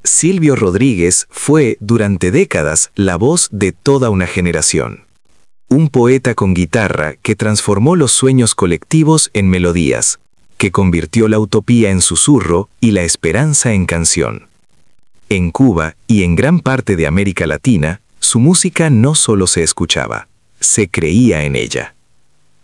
Silvio Rodríguez fue, durante décadas, la voz de toda una generación. Un poeta con guitarra que transformó los sueños colectivos en melodías, que convirtió la utopía en susurro y la esperanza en canción. En Cuba y en gran parte de América Latina, su música no solo se escuchaba, se creía en ella.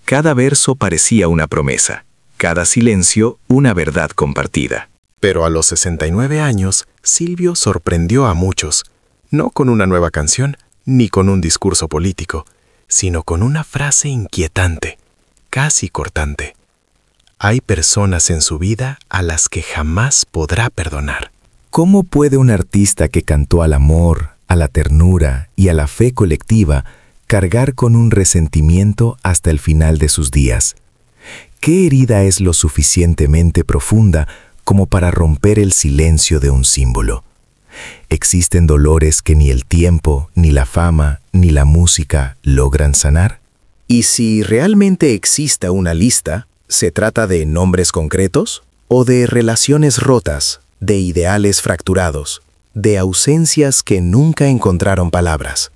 Cada verso parecía una promesa, cada silencio una verdad compartida. Pero a los 69 años, Silvio sorprendió a muchos, no con una nueva canción, ni con un discurso político, sino con una frase inquietante, casi cortante. Hay personas en su vida a las que jamás podrá perdonar. ¿Cómo puede un artista que cantó al amor, a la ternura y a la fe colectiva cargar con un resentimiento hasta el final de sus días? ¿Qué herida es lo suficientemente profunda como para romper el silencio de un símbolo? ¿Existen dolores que ni el tiempo, ni la fama, ni la música logran sanar? Y si realmente exista una lista, ¿se trata de nombres concretos o de relaciones rotas, de ideales fracturados, de ausencias que nunca encontraron palabras?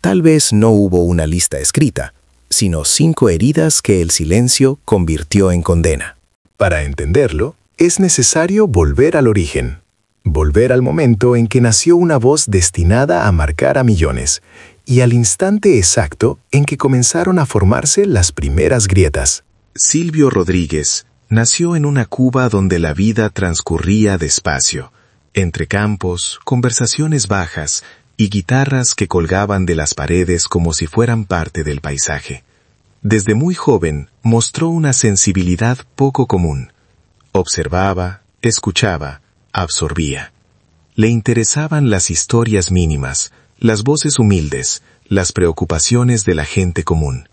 Tal vez no hubo una lista escrita, sino 5 heridas que el silencio convirtió en condena. Para entenderlo, es necesario volver al origen, volver al momento en que nació una voz destinada a marcar a millones, y al instante exacto en que comenzaron a formarse las primeras grietas. Silvio Rodríguez nació en una Cuba donde la vida transcurría despacio, entre campos, conversaciones bajas y guitarras que colgaban de las paredes como si fueran parte del paisaje. Desde muy joven mostró una sensibilidad poco común. Observaba, escuchaba, absorbía. Le interesaban las historias mínimas, las voces humildes, las preocupaciones de la gente común.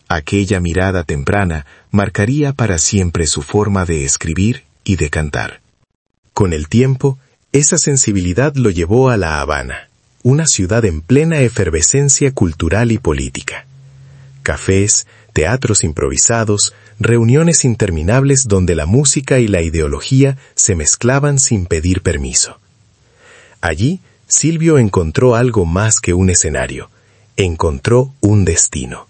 Aquella mirada temprana marcaría para siempre su forma de escribir y de cantar. Con el tiempo, esa sensibilidad lo llevó a La Habana, una ciudad en plena efervescencia cultural y política. Cafés, teatros improvisados, reuniones interminables donde la música y la ideología se mezclaban sin pedir permiso. Allí, Silvio encontró algo más que un escenario, encontró un destino.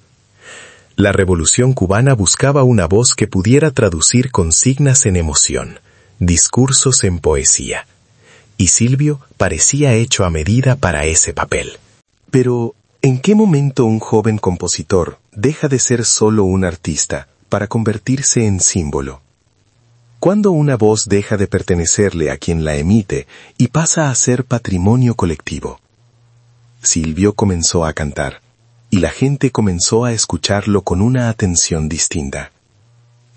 La revolución cubana buscaba una voz que pudiera traducir consignas en emoción, discursos en poesía. Y Silvio parecía hecho a medida para ese papel. Pero, ¿en qué momento un joven compositor deja de ser solo un artista para convertirse en símbolo? ¿Cuándo una voz deja de pertenecerle a quien la emite y pasa a ser patrimonio colectivo? Silvio comenzó a cantar, y la gente comenzó a escucharlo con una atención distinta.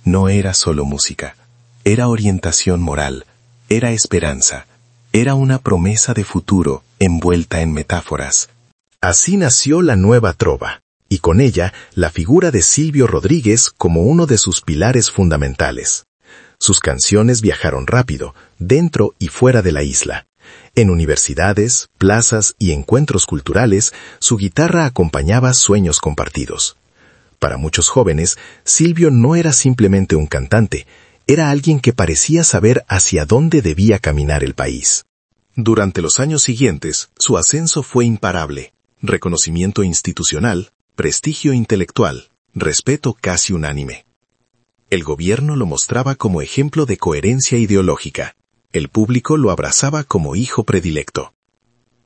No era solo música, era orientación moral, era esperanza, era una promesa de futuro envuelta en metáforas. Así nació la nueva trova, y con ella la figura de Silvio Rodríguez como uno de sus pilares fundamentales. Sus canciones viajaron rápido, dentro y fuera de la isla. En universidades, plazas y encuentros culturales, su guitarra acompañaba sueños compartidos. Para muchos jóvenes, Silvio no era simplemente un cantante, era alguien que parecía saber hacia dónde debía caminar el país. Durante los años siguientes, su ascenso fue imparable. Reconocimiento institucional, prestigio intelectual, respeto casi unánime. El gobierno lo mostraba como ejemplo de coherencia ideológica. El público lo abrazaba como hijo predilecto.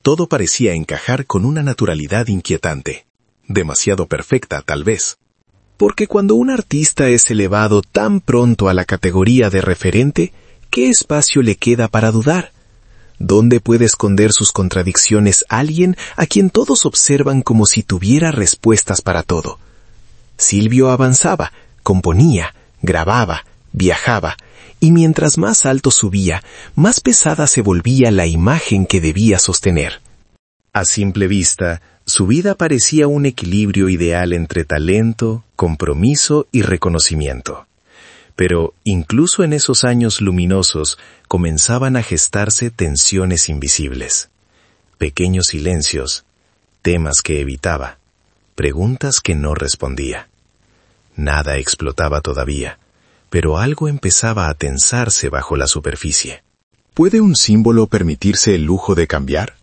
Todo parecía encajar con una naturalidad inquietante. Demasiado perfecta, tal vez. Porque cuando un artista es elevado tan pronto a la categoría de referente, ¿qué espacio le queda para dudar? ¿Dónde puede esconder sus contradicciones alguien a quien todos observan como si tuviera respuestas para todo? Silvio avanzaba, componía, grababa, viajaba, y mientras más alto subía, más pesada se volvía la imagen que debía sostener. A simple vista, su vida parecía un equilibrio ideal entre talento, compromiso y reconocimiento. Pero incluso en esos años luminosos comenzaban a gestarse tensiones invisibles. Pequeños silencios, temas que evitaba, preguntas que no respondía. Nada explotaba todavía, pero algo empezaba a tensarse bajo la superficie. ¿Puede un símbolo permitirse el lujo de cambiar?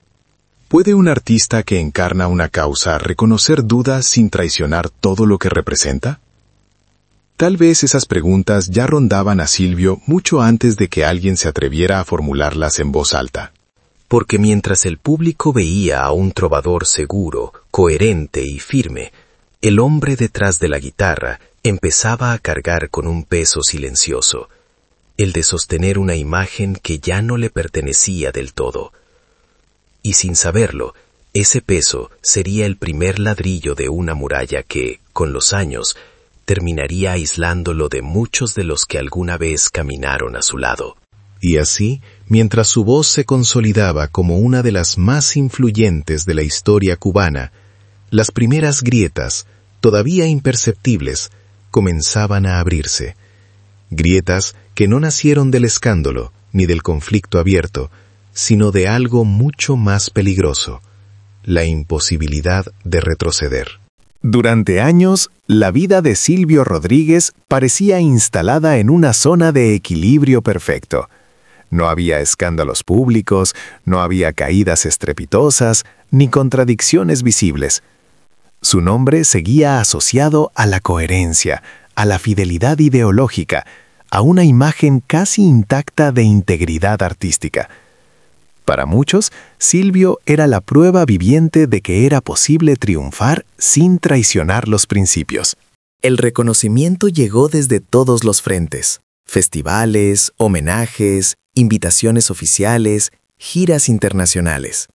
¿Puede un artista que encarna una causa reconocer dudas sin traicionar todo lo que representa? Tal vez esas preguntas ya rondaban a Silvio mucho antes de que alguien se atreviera a formularlas en voz alta. Porque mientras el público veía a un trovador seguro, coherente y firme, el hombre detrás de la guitarra empezaba a cargar con un peso silencioso, el de sostener una imagen que ya no le pertenecía del todo. Y sin saberlo, ese peso sería el primer ladrillo de una muralla que, con los años, terminaría aislándolo de muchos de los que alguna vez caminaron a su lado. Y así, mientras su voz se consolidaba como una de las más influyentes de la historia cubana, las primeras grietas, todavía imperceptibles, comenzaban a abrirse. Grietas que no nacieron del escándalo ni del conflicto abierto, sino de algo mucho más peligroso, la imposibilidad de retroceder. Durante años, la vida de Silvio Rodríguez parecía instalada en una zona de equilibrio perfecto. No había escándalos públicos, no había caídas estrepitosas, ni contradicciones visibles. Su nombre seguía asociado a la coherencia, a la fidelidad ideológica, a una imagen casi intacta de integridad artística. Para muchos, Silvio era la prueba viviente de que era posible triunfar sin traicionar los principios. El reconocimiento llegó desde todos los frentes: festivales, homenajes, invitaciones oficiales, giras internacionales.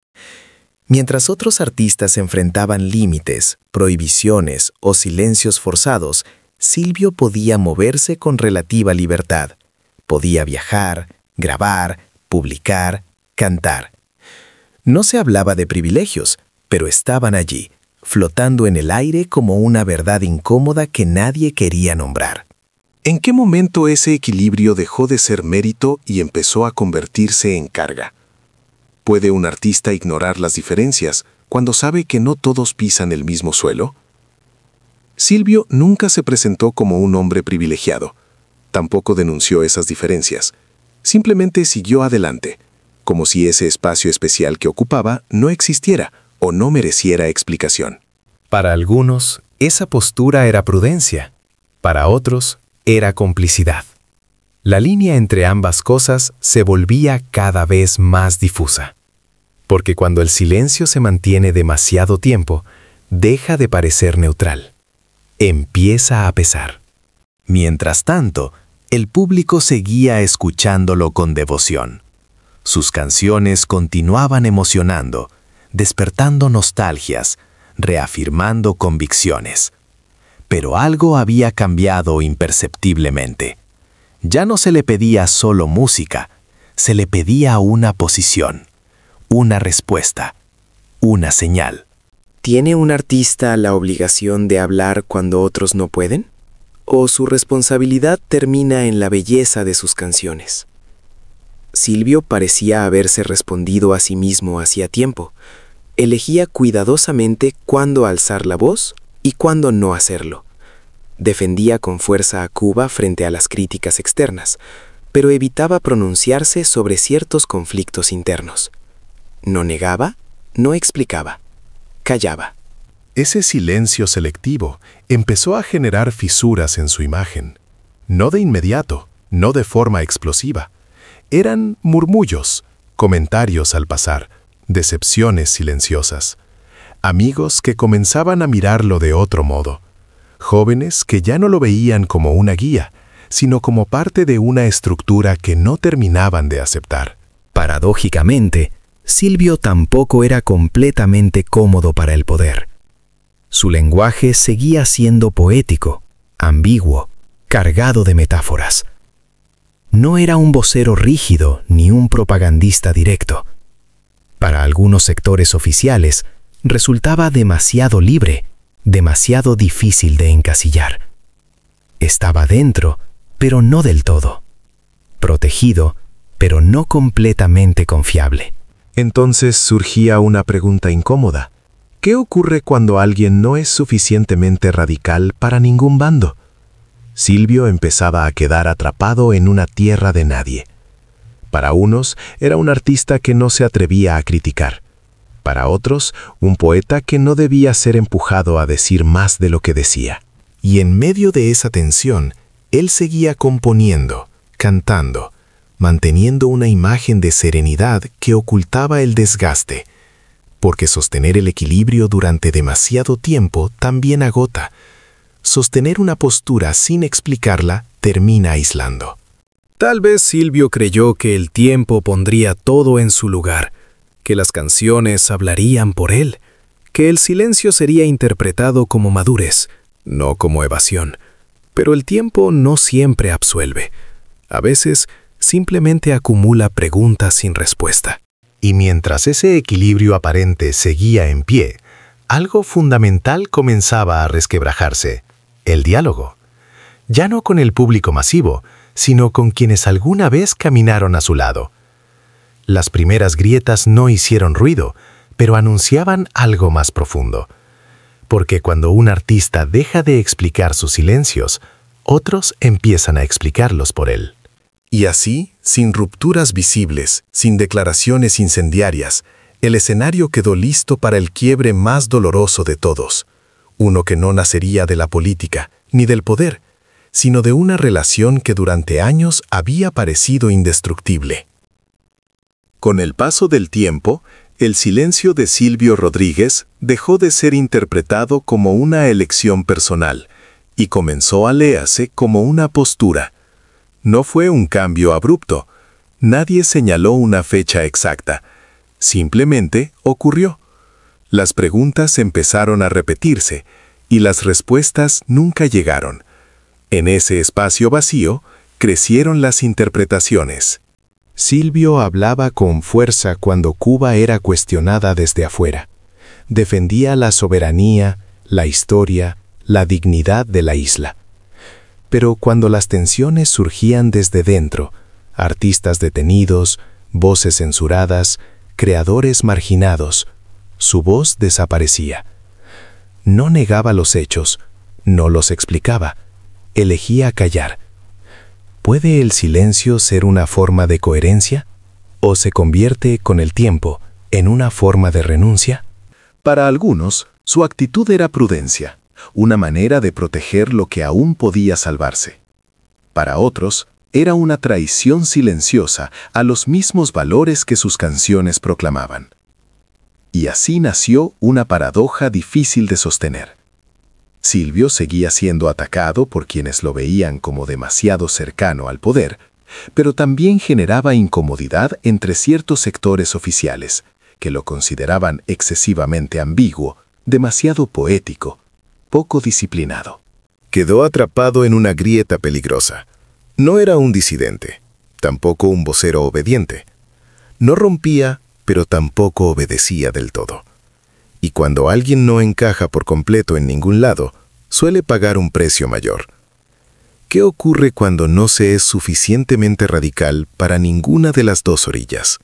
Mientras otros artistas enfrentaban límites, prohibiciones o silencios forzados, Silvio podía moverse con relativa libertad. Podía viajar, grabar, publicar, cantar. No se hablaba de privilegios, pero estaban allí, flotando en el aire como una verdad incómoda que nadie quería nombrar. ¿En qué momento ese equilibrio dejó de ser mérito y empezó a convertirse en carga? ¿Puede un artista ignorar las diferencias cuando sabe que no todos pisan el mismo suelo? Silvio nunca se presentó como un hombre privilegiado. Tampoco denunció esas diferencias. Simplemente siguió adelante, como si ese espacio especial que ocupaba no existiera o no mereciera explicación. Para algunos, esa postura era prudencia. Para otros, era complicidad. La línea entre ambas cosas se volvía cada vez más difusa. Porque cuando el silencio se mantiene demasiado tiempo, deja de parecer neutral. Empieza a pesar. Mientras tanto, el público seguía escuchándolo con devoción. Sus canciones continuaban emocionando, despertando nostalgias, reafirmando convicciones. Pero algo había cambiado imperceptiblemente. Ya no se le pedía solo música, se le pedía una posición, una respuesta, una señal. ¿Tiene un artista la obligación de hablar cuando otros no pueden? ¿O su responsabilidad termina en la belleza de sus canciones? Silvio parecía haberse respondido a sí mismo hacía tiempo. Elegía cuidadosamente cuándo alzar la voz y cuándo no hacerlo. Defendía con fuerza a Cuba frente a las críticas externas, pero evitaba pronunciarse sobre ciertos conflictos internos. No negaba, no explicaba, callaba. Ese silencio selectivo empezó a generar fisuras en su imagen. No de inmediato, no de forma explosiva. Eran murmullos, comentarios al pasar, decepciones silenciosas. Amigos que comenzaban a mirarlo de otro modo. Jóvenes que ya no lo veían como una guía, sino como parte de una estructura que no terminaban de aceptar. Paradójicamente, Silvio tampoco era completamente cómodo para el poder. Su lenguaje seguía siendo poético, ambiguo, cargado de metáforas. No era un vocero rígido ni un propagandista directo. Para algunos sectores oficiales, resultaba demasiado libre, demasiado difícil de encasillar. Estaba dentro, pero no del todo. Protegido, pero no completamente confiable. Entonces surgía una pregunta incómoda. ¿Qué ocurre cuando alguien no es suficientemente radical para ningún bando? Silvio empezaba a quedar atrapado en una tierra de nadie. Para unos, era un artista que no se atrevía a criticar. Para otros, un poeta que no debía ser empujado a decir más de lo que decía. Y en medio de esa tensión, él seguía componiendo, cantando, manteniendo una imagen de serenidad que ocultaba el desgaste, porque sostener el equilibrio durante demasiado tiempo también agota. Sostener una postura sin explicarla termina aislando. Tal vez Silvio creyó que el tiempo pondría todo en su lugar, que las canciones hablarían por él, que el silencio sería interpretado como madurez, no como evasión. Pero el tiempo no siempre absuelve. A veces simplemente acumula preguntas sin respuesta. Y mientras ese equilibrio aparente seguía en pie, algo fundamental comenzaba a resquebrajarse: el diálogo. Ya no con el público masivo, sino con quienes alguna vez caminaron a su lado. Las primeras grietas no hicieron ruido, pero anunciaban algo más profundo. Porque cuando un artista deja de explicar sus silencios, otros empiezan a explicarlos por él. Y así, sin rupturas visibles, sin declaraciones incendiarias, el escenario quedó listo para el quiebre más doloroso de todos, uno que no nacería de la política ni del poder, sino de una relación que durante años había parecido indestructible. Con el paso del tiempo, el silencio de Silvio Rodríguez dejó de ser interpretado como una elección personal y comenzó a leerse como una postura. No fue un cambio abrupto. Nadie señaló una fecha exacta. Simplemente ocurrió. Las preguntas empezaron a repetirse y las respuestas nunca llegaron. En ese espacio vacío crecieron las interpretaciones. Silvio hablaba con fuerza cuando Cuba era cuestionada desde afuera. Defendía la soberanía, la historia, la dignidad de la isla. Pero cuando las tensiones surgían desde dentro, artistas detenidos, voces censuradas, creadores marginados, su voz desaparecía. No negaba los hechos, no los explicaba, elegía callar. ¿Puede el silencio ser una forma de coherencia? ¿O se convierte con el tiempo en una forma de renuncia? Para algunos, su actitud era prudencia, una manera de proteger lo que aún podía salvarse. Para otros, era una traición silenciosa a los mismos valores que sus canciones proclamaban. Y así nació una paradoja difícil de sostener. Silvio seguía siendo atacado por quienes lo veían como demasiado cercano al poder, pero también generaba incomodidad entre ciertos sectores oficiales, que lo consideraban excesivamente ambiguo, demasiado poético, poco disciplinado. Quedó atrapado en una grieta peligrosa. No era un disidente, tampoco un vocero obediente. No rompía, pero tampoco obedecía del todo. Y cuando alguien no encaja por completo en ningún lado, suele pagar un precio mayor. ¿Qué ocurre cuando no se es suficientemente radical para ninguna de las dos orillas?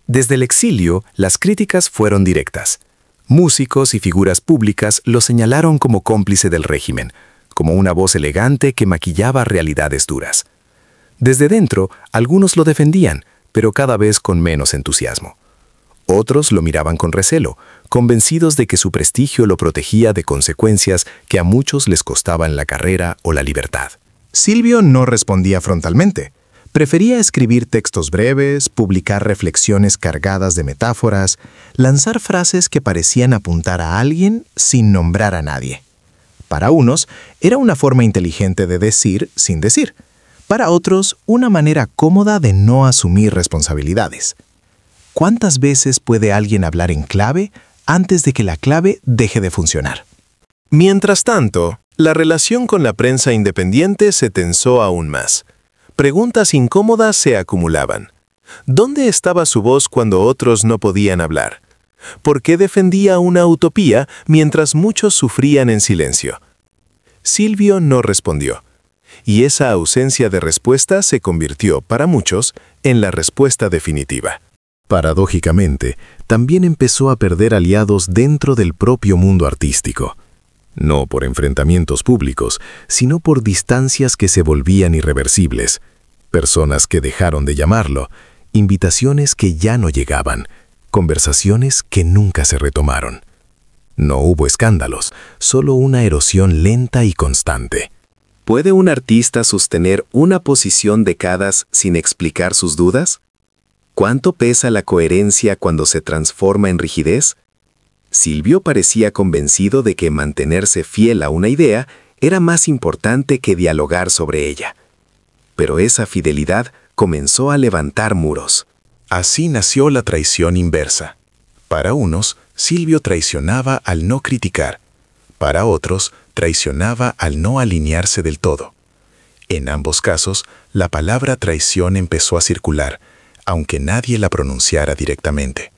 Desde el exilio, las críticas fueron directas. Músicos y figuras públicas lo señalaron como cómplice del régimen, como una voz elegante que maquillaba realidades duras. Desde dentro, algunos lo defendían, pero cada vez con menos entusiasmo. Otros lo miraban con recelo, convencidos de que su prestigio lo protegía de consecuencias que a muchos les costaban la carrera o la libertad. Silvio no respondía frontalmente. Prefería escribir textos breves, publicar reflexiones cargadas de metáforas, lanzar frases que parecían apuntar a alguien sin nombrar a nadie. Para unos, era una forma inteligente de decir sin decir. Para otros, una manera cómoda de no asumir responsabilidades. ¿Cuántas veces puede alguien hablar en clave antes de que la clave deje de funcionar? Mientras tanto, la relación con la prensa independiente se tensó aún más. Preguntas incómodas se acumulaban. ¿Dónde estaba su voz cuando otros no podían hablar? ¿Por qué defendía una utopía mientras muchos sufrían en silencio? Silvio no respondió, y esa ausencia de respuesta se convirtió, para muchos, en la respuesta definitiva. Paradójicamente, también empezó a perder aliados dentro del propio mundo artístico. No por enfrentamientos públicos, sino por distancias que se volvían irreversibles, personas que dejaron de llamarlo invitaciones que ya no llegaban, conversaciones que nunca se retomaron. No hubo escándalos, solo una erosión lenta y constante. ¿Puede un artista sostener una posición décadas sin explicar sus dudas? ¿Cuánto pesa la coherencia cuando se transforma en rigidez? Silvio parecía convencido de que mantenerse fiel a una idea era más importante que dialogar sobre ella. Pero esa fidelidad comenzó a levantar muros. Así nació la traición inversa. Para unos, Silvio traicionaba al no criticar. Para otros, traicionaba al no alinearse del todo. En ambos casos, la palabra traición empezó a circular, aunque nadie la pronunciara directamente.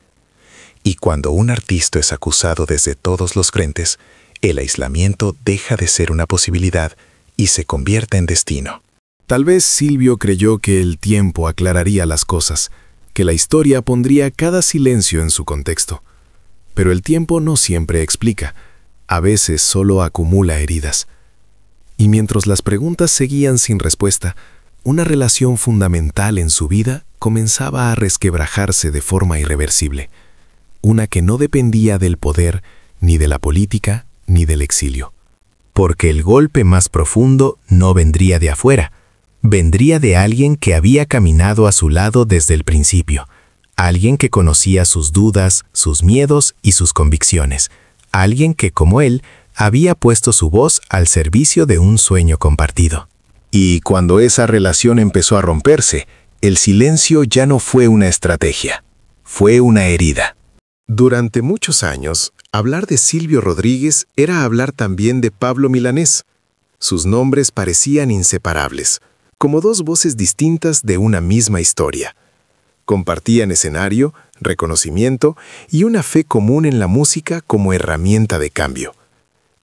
Y cuando un artista es acusado desde todos los frentes, el aislamiento deja de ser una posibilidad y se convierte en destino. Tal vez Silvio creyó que el tiempo aclararía las cosas, que la historia pondría cada silencio en su contexto. Pero el tiempo no siempre explica, a veces solo acumula heridas. Y mientras las preguntas seguían sin respuesta, una relación fundamental en su vida comenzaba a resquebrajarse de forma irreversible. Una que no dependía del poder, ni de la política, ni del exilio. Porque el golpe más profundo no vendría de afuera, vendría de alguien que había caminado a su lado desde el principio, alguien que conocía sus dudas, sus miedos y sus convicciones, alguien que, como él, había puesto su voz al servicio de un sueño compartido. Y cuando esa relación empezó a romperse, el silencio ya no fue una estrategia, fue una herida. Durante muchos años, hablar de Silvio Rodríguez era hablar también de Pablo Milanés. Sus nombres parecían inseparables, como dos voces distintas de una misma historia. Compartían escenario, reconocimiento y una fe común en la música como herramienta de cambio.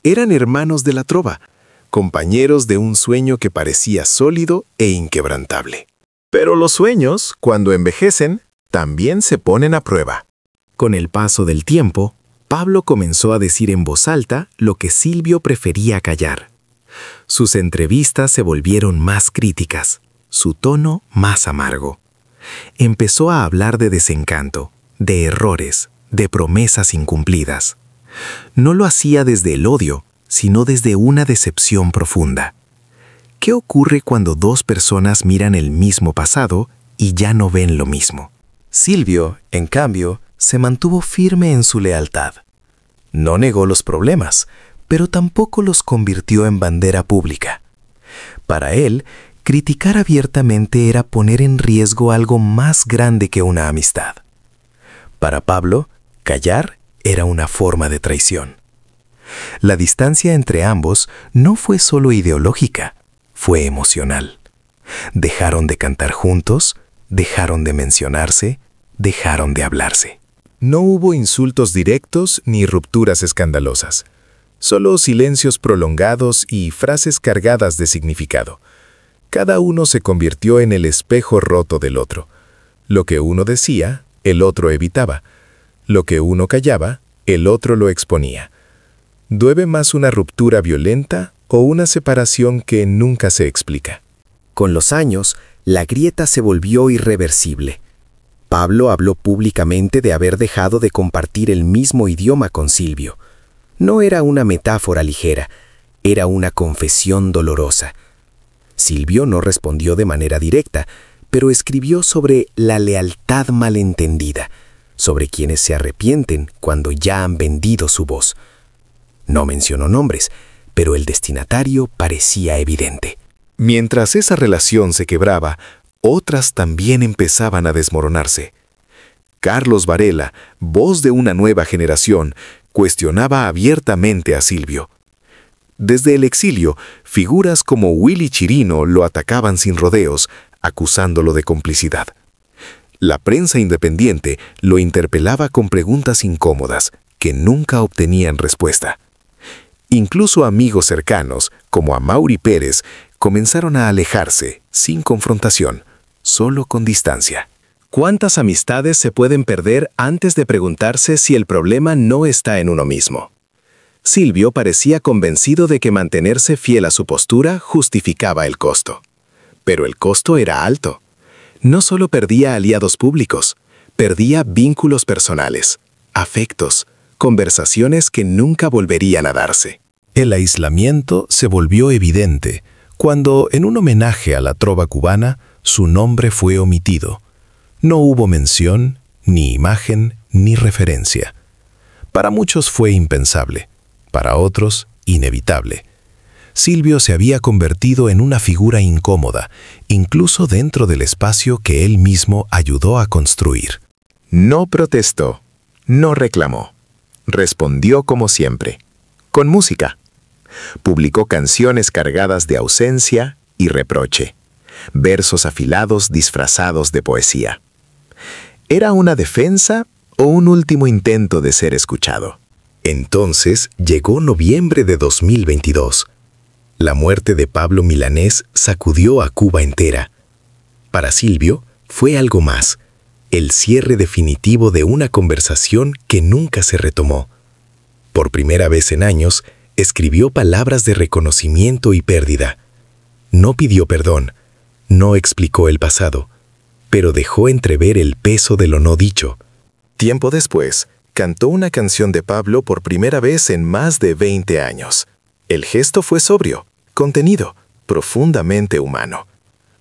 Eran hermanos de la trova, compañeros de un sueño que parecía sólido e inquebrantable. Pero los sueños, cuando envejecen, también se ponen a prueba. Con el paso del tiempo, Pablo comenzó a decir en voz alta lo que Silvio prefería callar. Sus entrevistas se volvieron más críticas, su tono más amargo. Empezó a hablar de desencanto, de errores, de promesas incumplidas. No lo hacía desde el odio, sino desde una decepción profunda. ¿Qué ocurre cuando dos personas miran el mismo pasado y ya no ven lo mismo? Silvio, en cambio, se mantuvo firme en su lealtad. No negó los problemas, pero tampoco los convirtió en bandera pública. Para él, criticar abiertamente era poner en riesgo algo más grande que una amistad. Para Pablo, callar era una forma de traición. La distancia entre ambos no fue solo ideológica, fue emocional. Dejaron de cantar juntos, dejaron de mencionarse, dejaron de hablarse. No hubo insultos directos ni rupturas escandalosas, solo silencios prolongados y frases cargadas de significado. Cada uno se convirtió en el espejo roto del otro. Lo que uno decía, el otro evitaba. Lo que uno callaba, el otro lo exponía. ¿Duele más una ruptura violenta o una separación que nunca se explica? Con los años, la grieta se volvió irreversible. Pablo habló públicamente de haber dejado de compartir el mismo idioma con Silvio. No era una metáfora ligera, era una confesión dolorosa. Silvio no respondió de manera directa, pero escribió sobre la lealtad malentendida, sobre quienes se arrepienten cuando ya han vendido su voz. No mencionó nombres, pero el destinatario parecía evidente. Mientras esa relación se quebraba, otras también empezaban a desmoronarse. Carlos Varela, voz de una nueva generación, cuestionaba abiertamente a Silvio. Desde el exilio, figuras como Willy Chirino lo atacaban sin rodeos, acusándolo de complicidad. La prensa independiente lo interpelaba con preguntas incómodas que nunca obtenían respuesta. Incluso amigos cercanos, como Amaury Pérez, comenzaron a alejarse, sin confrontación, solo con distancia. ¿Cuántas amistades se pueden perder antes de preguntarse si el problema no está en uno mismo? Silvio parecía convencido de que mantenerse fiel a su postura justificaba el costo. Pero el costo era alto. No solo perdía aliados públicos, perdía vínculos personales, afectos, conversaciones que nunca volverían a darse. El aislamiento se volvió evidente cuando, en un homenaje a la trova cubana, su nombre fue omitido. No hubo mención, ni imagen, ni referencia. Para muchos fue impensable, para otros, inevitable. Silvio se había convertido en una figura incómoda, incluso dentro del espacio que él mismo ayudó a construir. No protestó, no reclamó. Respondió como siempre, con música. Publicó canciones cargadas de ausencia y reproche, versos afilados disfrazados de poesía. ¿Era una defensa o un último intento de ser escuchado? Entonces llegó noviembre de 2022. La muerte de Pablo Milanés sacudió a Cuba entera. Para Silvio fue algo más, el cierre definitivo de una conversación que nunca se retomó. Por primera vez en años, escribió palabras de reconocimiento y pérdida. No pidió perdón, no explicó el pasado, pero dejó entrever el peso de lo no dicho. Tiempo después, cantó una canción de Pablo por primera vez en más de 20 años. El gesto fue sobrio, contenido, profundamente humano.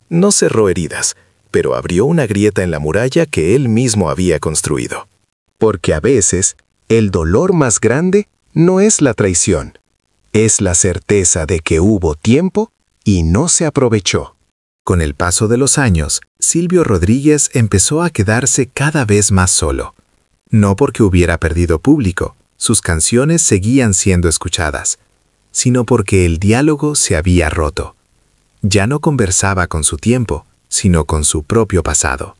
No cerró heridas, pero abrió una grieta en la muralla que él mismo había construido. Porque a veces, el dolor más grande no es la traición, es la certeza de que hubo tiempo y no se aprovechó. Con el paso de los años, Silvio Rodríguez empezó a quedarse cada vez más solo. No porque hubiera perdido público, sus canciones seguían siendo escuchadas, sino porque el diálogo se había roto. Ya no conversaba con su tiempo, sino con su propio pasado.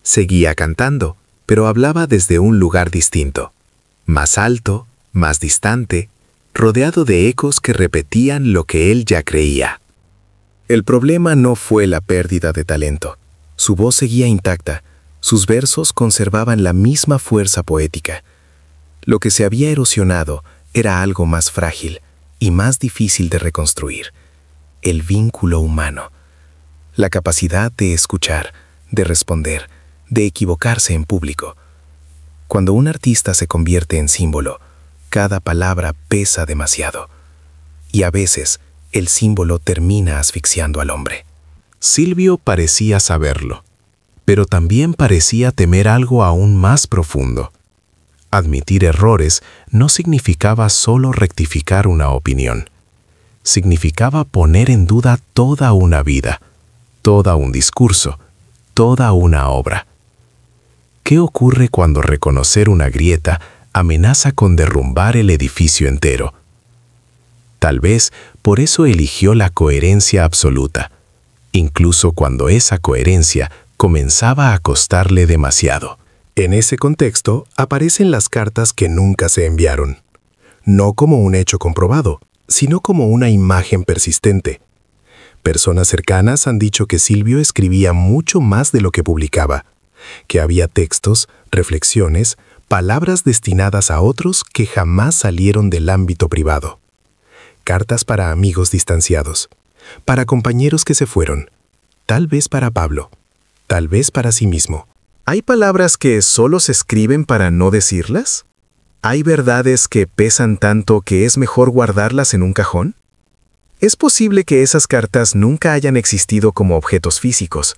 Seguía cantando, pero hablaba desde un lugar distinto, más alto, más distante, rodeado de ecos que repetían lo que él ya creía. El problema no fue la pérdida de talento. Su voz seguía intacta, sus versos conservaban la misma fuerza poética. Lo que se había erosionado era algo más frágil y más difícil de reconstruir: el vínculo humano, la capacidad de escuchar, de responder, de equivocarse en público. Cuando un artista se convierte en símbolo, cada palabra pesa demasiado, y a veces el símbolo termina asfixiando al hombre. Silvio parecía saberlo, pero también parecía temer algo aún más profundo. Admitir errores no significaba solo rectificar una opinión. Significaba poner en duda toda una vida, todo un discurso, toda una obra. ¿Qué ocurre cuando reconocer una grieta amenaza con derrumbar el edificio entero? Tal vez por eso eligió la coherencia absoluta, incluso cuando esa coherencia comenzaba a costarle demasiado. En ese contexto aparecen las cartas que nunca se enviaron, no como un hecho comprobado, sino como una imagen persistente. Personas cercanas han dicho que Silvio escribía mucho más de lo que publicaba, que había textos, reflexiones, palabras destinadas a otros que jamás salieron del ámbito privado. Cartas para amigos distanciados, para compañeros que se fueron, tal vez para Pablo, tal vez para sí mismo. ¿Hay palabras que solo se escriben para no decirlas? ¿Hay verdades que pesan tanto que es mejor guardarlas en un cajón? Es posible que esas cartas nunca hayan existido como objetos físicos,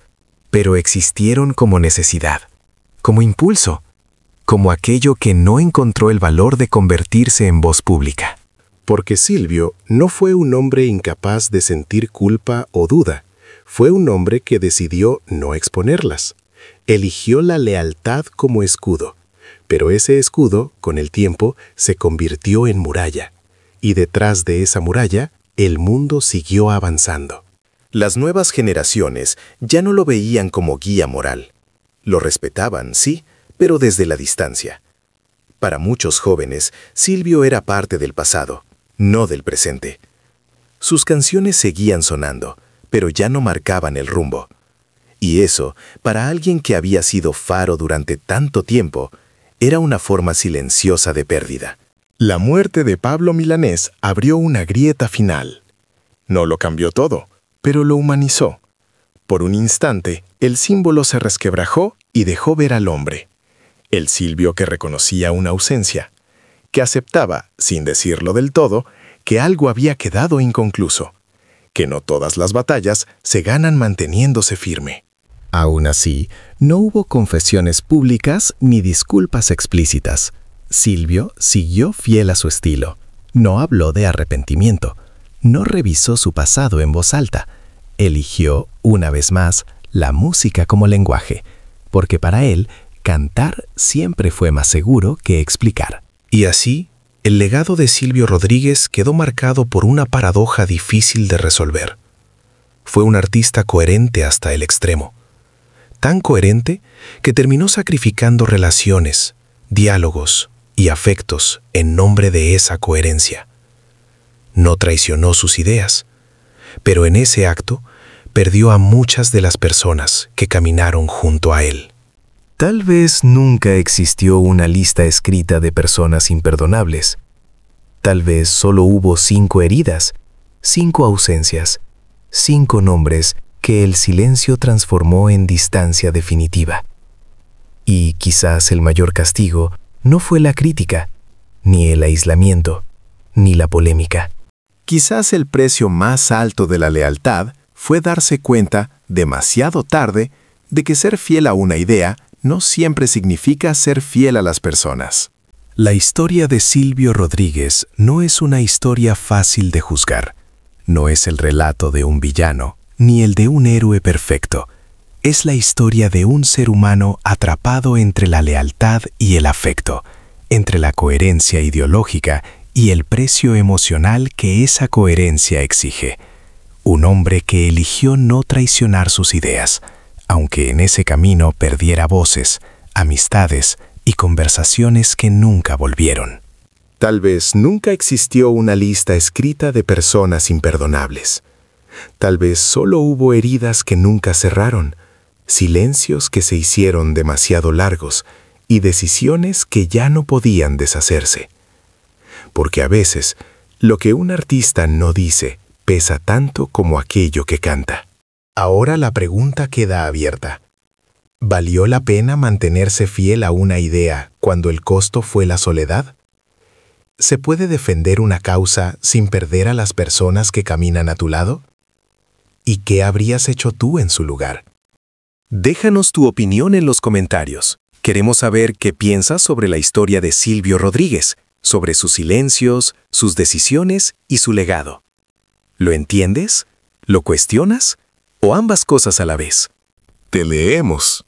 pero existieron como necesidad, como impulso, como aquello que no encontró el valor de convertirse en voz pública. Porque Silvio no fue un hombre incapaz de sentir culpa o duda, fue un hombre que decidió no exponerlas. Eligió la lealtad como escudo, pero ese escudo, con el tiempo, se convirtió en muralla, y detrás de esa muralla, el mundo siguió avanzando. Las nuevas generaciones ya no lo veían como guía moral. Lo respetaban, sí, pero desde la distancia. Para muchos jóvenes, Silvio era parte del pasado, no del presente. Sus canciones seguían sonando, pero ya no marcaban el rumbo. Y eso, para alguien que había sido faro durante tanto tiempo, era una forma silenciosa de pérdida. La muerte de Pablo Milanés abrió una grieta final. No lo cambió todo, pero lo humanizó. Por un instante, el símbolo se resquebrajó y dejó ver al hombre. El Silvio que reconocía una ausencia, que aceptaba, sin decirlo del todo, que algo había quedado inconcluso, que no todas las batallas se ganan manteniéndose firme. Aún así, no hubo confesiones públicas ni disculpas explícitas. Silvio siguió fiel a su estilo. No habló de arrepentimiento. No revisó su pasado en voz alta. Eligió, una vez más, la música como lenguaje, porque para él, cantar siempre fue más seguro que explicar. Y así, el legado de Silvio Rodríguez quedó marcado por una paradoja difícil de resolver. Fue un artista coherente hasta el extremo. Tan coherente que terminó sacrificando relaciones, diálogos y afectos en nombre de esa coherencia. No traicionó sus ideas, pero en ese acto perdió a muchas de las personas que caminaron junto a él. Tal vez nunca existió una lista escrita de personas imperdonables. Tal vez solo hubo 5 heridas, 5 ausencias, 5 nombres que el silencio transformó en distancia definitiva. Y quizás el mayor castigo no fue la crítica, ni el aislamiento, ni la polémica. Quizás el precio más alto de la lealtad fue darse cuenta, demasiado tarde, de que ser fiel a una idea no siempre significa ser fiel a las personas. La historia de Silvio Rodríguez no es una historia fácil de juzgar. No es el relato de un villano, ni el de un héroe perfecto. Es la historia de un ser humano atrapado entre la lealtad y el afecto, entre la coherencia ideológica y el precio emocional que esa coherencia exige. Un hombre que eligió no traicionar sus ideas, aunque en ese camino perdiera voces, amistades y conversaciones que nunca volvieron. Tal vez nunca existió una lista escrita de personas imperdonables. Tal vez solo hubo heridas que nunca cerraron, silencios que se hicieron demasiado largos y decisiones que ya no podían deshacerse. Porque a veces, lo que un artista no dice pesa tanto como aquello que canta. Ahora la pregunta queda abierta. ¿Valió la pena mantenerse fiel a una idea cuando el costo fue la soledad? ¿Se puede defender una causa sin perder a las personas que caminan a tu lado? ¿Y qué habrías hecho tú en su lugar? Déjanos tu opinión en los comentarios. Queremos saber qué piensas sobre la historia de Silvio Rodríguez, sobre sus silencios, sus decisiones y su legado. ¿Lo entiendes? ¿Lo cuestionas? ¿O ambas cosas a la vez? Te leemos.